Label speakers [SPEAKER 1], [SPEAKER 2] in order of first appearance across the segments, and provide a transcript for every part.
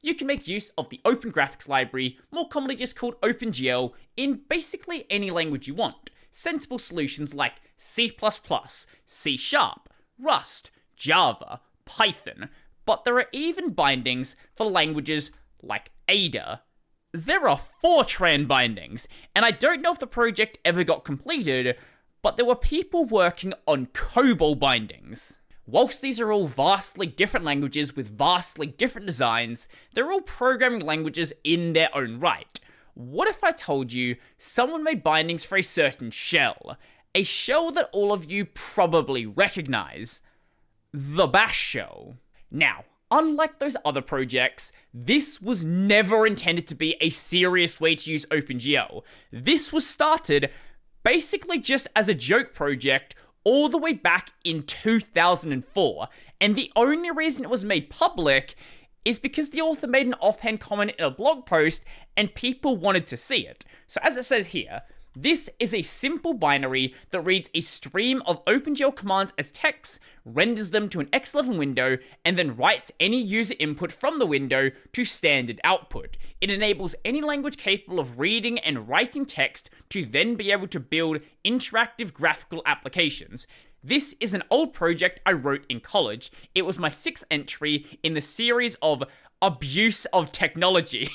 [SPEAKER 1] you can make use of the Open Graphics Library, more commonly just called OpenGL, in basically any language you want. Sensible solutions like C++, C#, Rust, Java, Python, but there are even bindings for languages like Ada. There are Fortran bindings, and I don't know if the project ever got completed, but there were people working on COBOL bindings. Whilst these are all vastly different languages with vastly different designs, they're all programming languages in their own right. What if I told you someone made bindings for a certain shell? A shell that all of you probably recognize. The Bash shell. Now, unlike those other projects, this was never intended to be a serious way to use OpenGL. This was started basically just as a joke project all the way back in 2004, and the only reason it was made public is because the author made an offhand comment in a blog post and people wanted to see it. So as it says here, this is a simple binary that reads a stream of OpenGL commands as text, renders them to an X11 window, and then writes any user input from the window to standard output. It enables any language capable of reading and writing text to then be able to build interactive graphical applications. This is an old project I wrote in college. It was my 6th entry in the series of abuse of technology.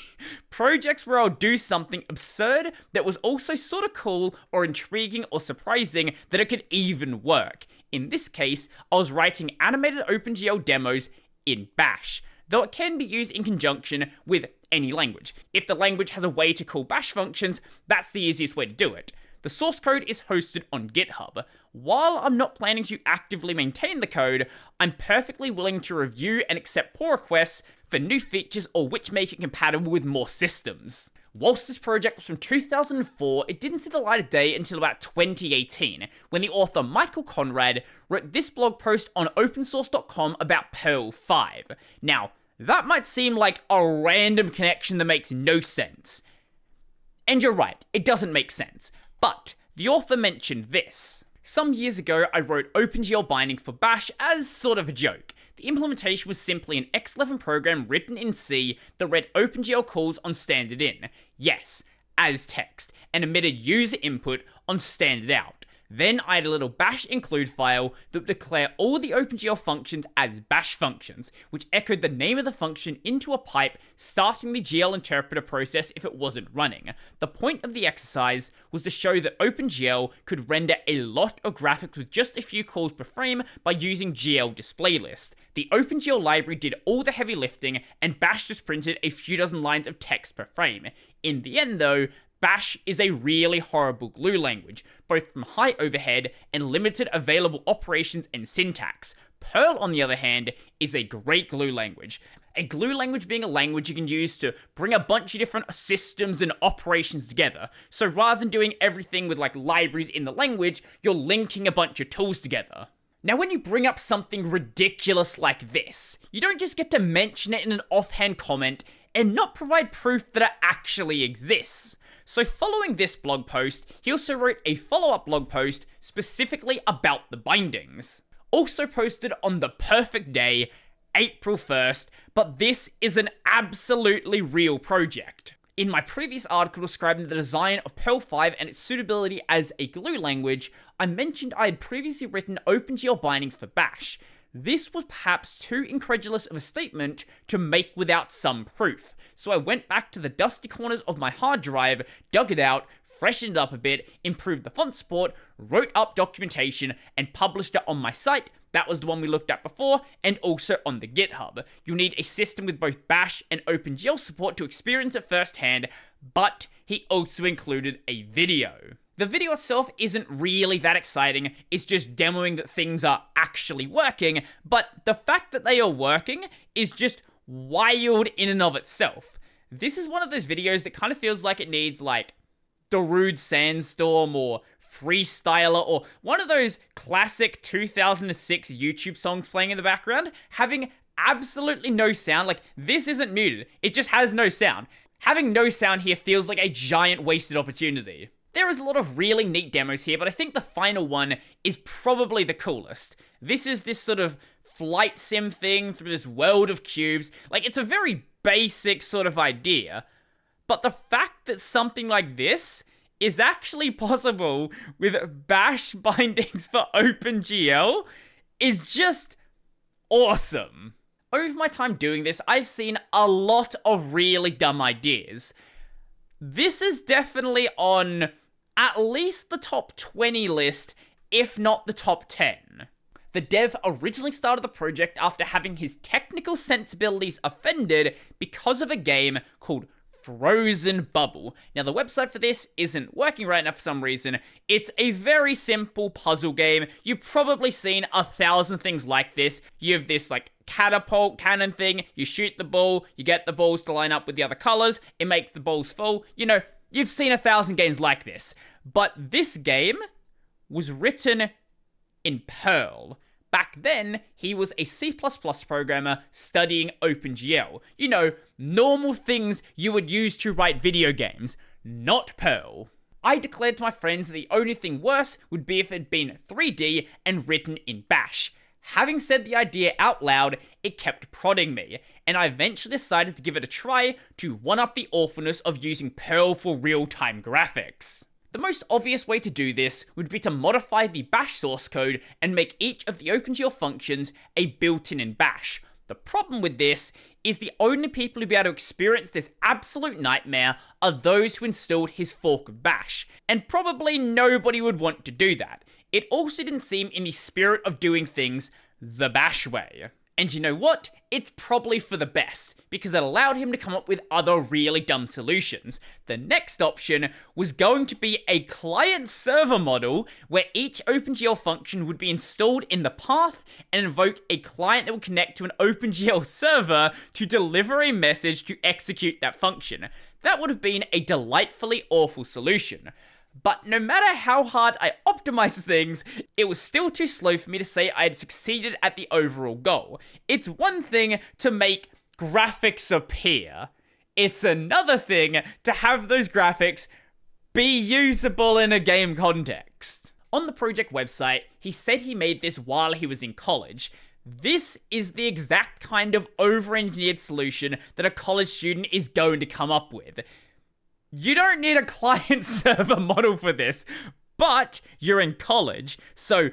[SPEAKER 1] Projects where I'll do something absurd that was also sort of cool or intriguing or surprising that it could even work. In this case, I was writing animated OpenGL demos in Bash, though it can be used in conjunction with any language. If the language has a way to call Bash functions, that's the easiest way to do it. The source code is hosted on GitHub. While I'm not planning to actively maintain the code, I'm perfectly willing to review and accept pull requests for new features or which make it compatible with more systems. Whilst this project was from 2004, it didn't see the light of day until about 2018, when the author Michael Conrad wrote this blog post on opensource.com about Perl 5. Now, that might seem like a random connection that makes no sense. And you're right, it doesn't make sense. But the author mentioned this. Some years ago, I wrote OpenGL bindings for Bash as sort of a joke. The implementation was simply an X11 program written in C that read OpenGL calls on standard in, yes, as text, and emitted user input on standard out. Then I had a little bash include file that would declare all the OpenGL functions as bash functions, which echoed the name of the function into a pipe, starting the GL interpreter process if it wasn't running. The point of the exercise was to show that OpenGL could render a lot of graphics with just a few calls per frame by using GL display list. The OpenGL library did all the heavy lifting, and Bash just printed a few dozen lines of text per frame. In the end though, Bash is a really horrible glue language, both from high overhead and limited available operations and syntax. Perl, on the other hand, is a great glue language. A glue language being a language you can use to bring a bunch of different systems and operations together. So rather than doing everything with like libraries in the language, you're linking a bunch of tools together. Now when you bring up something ridiculous like this, you don't just get to mention it in an offhand comment and not provide proof that it actually exists. So following this blog post, he also wrote a follow-up blog post specifically about the bindings. Also posted on the perfect day, April 1st, but this is an absolutely real project. In my previous article describing the design of Perl 5 and its suitability as a glue language, I mentioned I had previously written OpenGL bindings for Bash. This was perhaps too incredulous of a statement to make without some proof, so I went back to the dusty corners of my hard drive, dug it out, freshened it up a bit, improved the font support, wrote up documentation, and published it on my site. That was the one we looked at before, and also on the GitHub. You'll need a system with both Bash and OpenGL support to experience it firsthand, but he also included a video. The video itself isn't really that exciting, it's just demoing that things are actually working, but the fact that they are working is just wild in and of itself. This is one of those videos that kind of feels like it needs like Darude Sandstorm or Freestyler or one of those classic 2006 YouTube songs playing in the background, having absolutely no sound. Like, this isn't muted, it just has no sound. Having no sound here feels like a giant wasted opportunity. There is a lot of really neat demos here, but I think the final one is probably the coolest. This is this sort of flight sim thing through this world of cubes. Like, it's a very basic sort of idea. But the fact that something like this is actually possible with bash bindings for OpenGL is just awesome. Over my time doing this, I've seen a lot of really dumb ideas. This is definitely on at least the top 20 list, if not the top 10. The dev originally started the project after having his technical sensibilities offended because of a game called Frozen Bubble. Now, the website for this isn't working right now for some reason. It's a very simple puzzle game. You've probably seen 1,000 things like this. You have this, like, catapult cannon thing. You shoot the ball. You get the balls to line up with the other colors. It makes the balls fall. You know, you've seen 1,000 games like this. But this game was written in Perl. Back then, he was a C++ programmer studying OpenGL. You know, normal things you would use to write video games, not Perl. I declared to my friends that the only thing worse would be if it had been 3D and written in Bash. Having said the idea out loud, it kept prodding me, and I eventually decided to give it a try to one-up the awfulness of using Perl for real-time graphics. The most obvious way to do this would be to modify the Bash source code and make each of the OpenGL functions a built-in in Bash. The problem with this is the only people who'd be able to experience this absolute nightmare are those who installed his fork of Bash, and probably nobody would want to do that. It also didn't seem in the spirit of doing things the Bash way. And you know what? It's probably for the best, because it allowed him to come up with other really dumb solutions. The next option was going to be a client-server model where each OpenGL function would be installed in the path and invoke a client that would connect to an OpenGL server to deliver a message to execute that function. That would have been a delightfully awful solution. But no matter how hard I optimized things, it was still too slow for me to say I had succeeded at the overall goal. It's one thing to make graphics appear. It's another thing to have those graphics be usable in a game context. On the project website, he said he made this while he was in college. This is the exact kind of over-engineered solution that a college student is going to come up with. You don't need a client-server model for this, but you're in college, so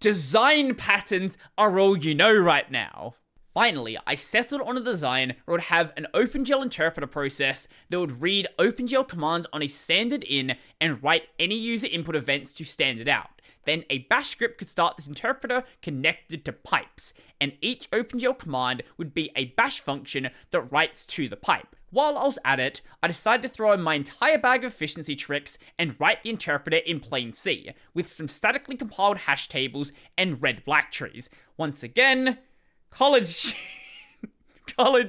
[SPEAKER 1] design patterns are all you know right now. Finally, I settled on a design where it would have an OpenGL interpreter process that would read OpenGL commands on a standard in and write any user input events to standard out. Then a bash script could start this interpreter connected to pipes, and each OpenGL command would be a bash function that writes to the pipe. While I was at it, I decided to throw in my entire bag of efficiency tricks and write the interpreter in plain C, with some statically compiled hash tables and red-black trees. Once again, college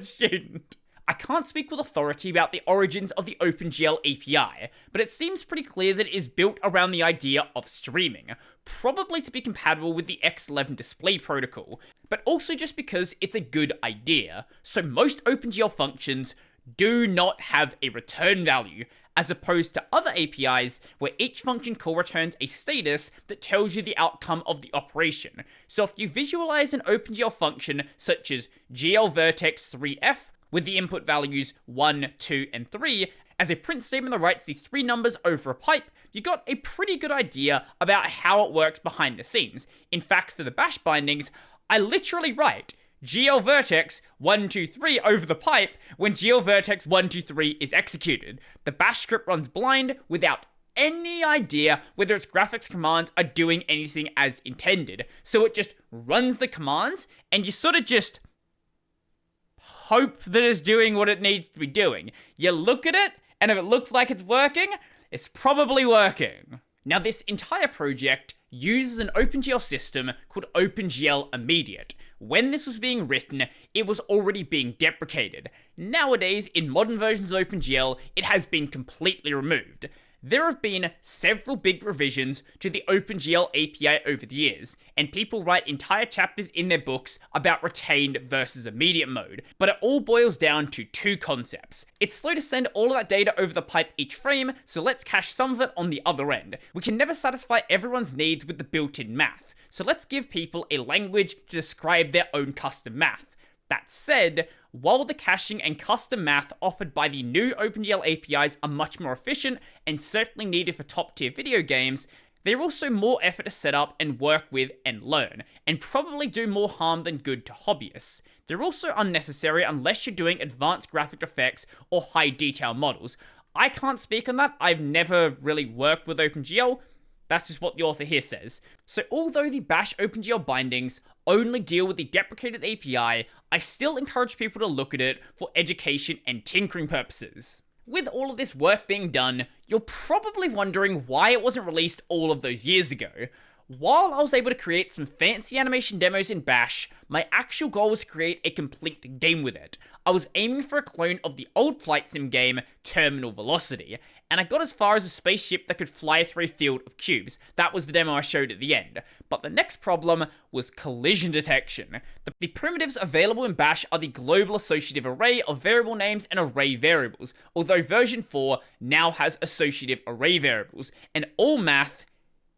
[SPEAKER 1] student. I can't speak with authority about the origins of the OpenGL API, but it seems pretty clear that it is built around the idea of streaming, probably to be compatible with the X11 display protocol, but also just because it's a good idea. So most OpenGL functions do not have a return value, as opposed to other APIs where each function call returns a status that tells you the outcome of the operation. So if you visualize an OpenGL function such as glvertex3f with the input values 1, 2, and 3 as a print statement that writes these three numbers over a pipe, you got a pretty good idea about how it works behind the scenes. In fact, for the bash bindings, I literally write glvertex 1, 2, 3 over the pipe when glvertex 1, 2, 3 is executed. The bash script runs blind without any idea whether its graphics commands are doing anything as intended. So it just runs the commands and you sort of just hope that it's doing what it needs to be doing. You look at it and if it looks like it's working, it's probably working. Now this entire project uses an OpenGL system called OpenGL Immediate. When this was being written, it was already being deprecated. Nowadays, in modern versions of OpenGL, it has been completely removed. There have been several big revisions to the OpenGL API over the years, and people write entire chapters in their books about retained versus immediate mode, but it all boils down to two concepts. It's slow to send all of that data over the pipe each frame, so let's cache some of it on the other end. We can never satisfy everyone's needs with the built-in math, So let's give people a language to describe their own custom math. That said, while the caching and custom math offered by the new OpenGL APIs are much more efficient and certainly needed for top-tier video games, they're also more effort to set up and work with and learn, and probably do more harm than good to hobbyists. They're also unnecessary unless you're doing advanced graphic effects or high detail models. I can't speak on that, I've never really worked with OpenGL, that's just what the author here says. So although the bash OpenGL bindings only deal with the deprecated API, I still encourage people to look at it for education and tinkering purposes. With all of this work being done, you're probably wondering why it wasn't released all of those years ago. While I was able to create some fancy animation demos in Bash, my actual goal was to create a complete game with it. I was aiming for a clone of the old flight sim game, Terminal Velocity, and I got as far as a spaceship that could fly through a field of cubes. That was the demo I showed at the end. But the next problem was collision detection. The primitives available in Bash are the global associative array of variable names and array variables, although version 4 now has associative array variables, and all math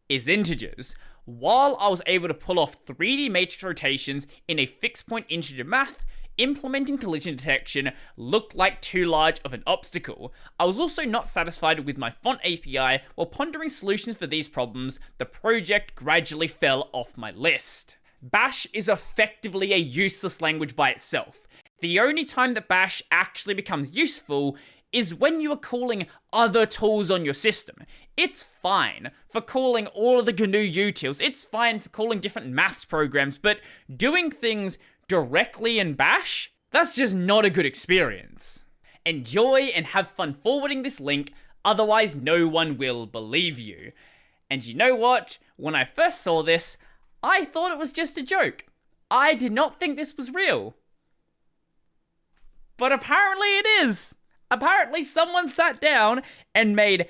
[SPEAKER 1] is integers. While I was able to pull off 3D matrix rotations in a fixed point integer math, implementing collision detection looked like too large of an obstacle. I was also not satisfied with my font API. While pondering solutions for these problems, the project gradually fell off my list. Bash is effectively a useless language by itself. The only time that Bash actually becomes useful is when you are calling other tools on your system. It's fine for calling all of the GNU utils, it's fine for calling different maths programs, but doing things directly in Bash? That's just not a good experience. Enjoy and have fun forwarding this link, otherwise no one will believe you. And you know what? When I first saw this, I thought it was just a joke. I did not think this was real. But apparently it is. Apparently someone sat down and made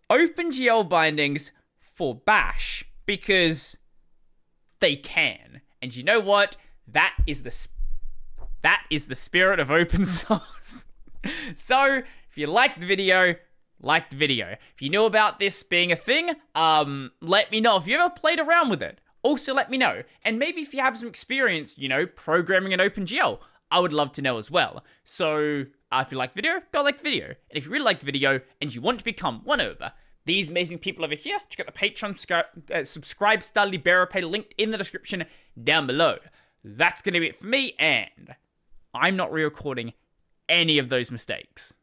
[SPEAKER 1] OpenGL bindings for Bash because they can. And you know what? That is the spirit of open source. So, if you liked the video, like the video. If you knew about this being a thing, let me know. If you ever played around with it, also let me know. And maybe if you have some experience, programming in OpenGL, I would love to know as well. So, if you like the video, go like the video. And if you really like the video and you want to become one over these amazing people over here, check out the Patreon subscribe style bearer page linked in the description down below. That's going to be it for me, and I'm not re-recording any of those mistakes.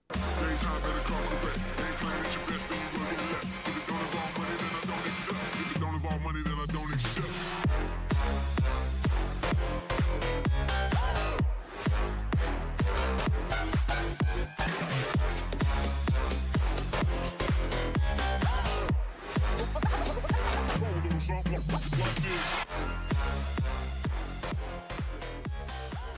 [SPEAKER 2] Like this.